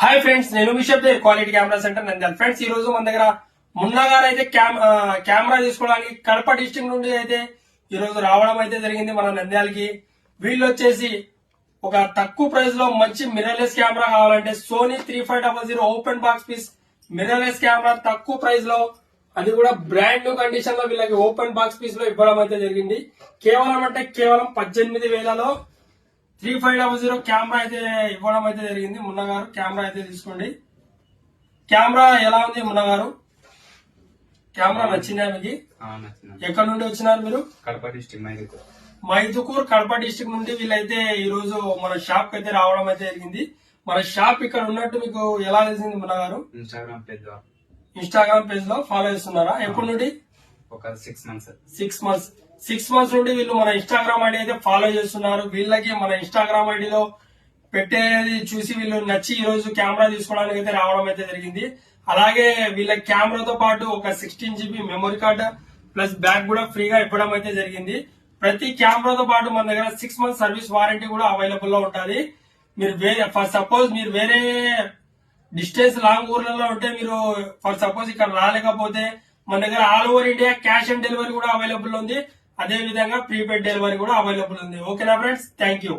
Hi friends, నేను విషయం quality camera centre Nandyal. Friends, ఈ రోజు మన దగ్గర మున్నా గారు అయితే కెమెరా తీసుకోవడానికి కడప డిస్ట్రిక్ట్ నుండి అయితే ఈ రోజు రావడం అయితే జరిగింది మన నంద్యాలకి. వీళ్ళు వచ్చేసి ఒక తక్కువ ప్రైస్ లో మంచి మిర్రర్లెస్ కెమెరా కావాలంటే Sony 3500 open box piece mirrorless camera తక్కువ ప్రైస్ లో, అది కూడా బ్రాండ్ న్యూ కండిషన్ లో వీళ్ళకి ఓపెన్ బాక్స్ పీస్ లో ఇవ్వడం అయితే జరిగింది. కేవలం 18,000లో 3500 కెమెరా అయితే ఇవ్వడం అయితే జరిగింది. మున్న గారు కెమెరా అయితే తీసుకోండి. కెమెరా ఎలా ఉంది మున్న గారు? కెమెరా నచ్చిందా మీకు? ఎక్కడ నుండి వచ్చినారు మీరు? కడప డిస్ట్రిక్ట్ మైదుకూర్ కడప డిస్ట్రిక్ట్ నుండి వీళ్ళైతే ఈ రోజు మన షాప్ అయితే రావడం అయితే జరిగింది. మన షాప్ ఇక్కడ ఉన్నట్టు మీకు ఎలా తెలిసింది మున్న గారు? ఇన్స్టాగ్రామ్ పేజ్ లో ఫాలో చేస్తున్నారా? ఎప్పటి నుండి? ఒక 6 మంత్స్ నుండి వీళ్ళు మన ఇన్స్టాగ్రామ్ ఐడి అయితే ఫాలో చేస్తున్నారు. వీళ్ళకి మన ఇన్స్టాగ్రామ్ ఐడిలో పెట్టేది చూసి వీళ్ళు నచ్చి ఈ రోజు కెమెరా తీసుకోవడానికి అయితే రావడం అయితే జరిగింది. అలాగే వీళ్ళ కెమెరాతో పాటు ఒక 16 GB memory card plus bag కూడా ఫ్రీగా ఇవ్వడం అయితే జరిగింది. ప్రతి కెమెరాతో పాటు మన దగ్గర 6 months సర్వీస్ వారంటీ కూడా అవైలబుల్ లో ఉంటుంది. మీరు సపోజ్ మీరు వేరే డిస్టెన్స్ లాంగ్ ఊర్లలో ఉంటే మీరు సపోజ్ ఇక్కడ రాలేకపోతే మన దగ్గర all over India cash on delivery కూడా అవైలబుల్ ఉంది. అదే విధంగా ప్రీపెయిడ్ డెలివరీ కూడా అవైలబుల్ ఉంది. ఓకేనా ఫ్రెండ్స్, థ్యాంక్ యూ.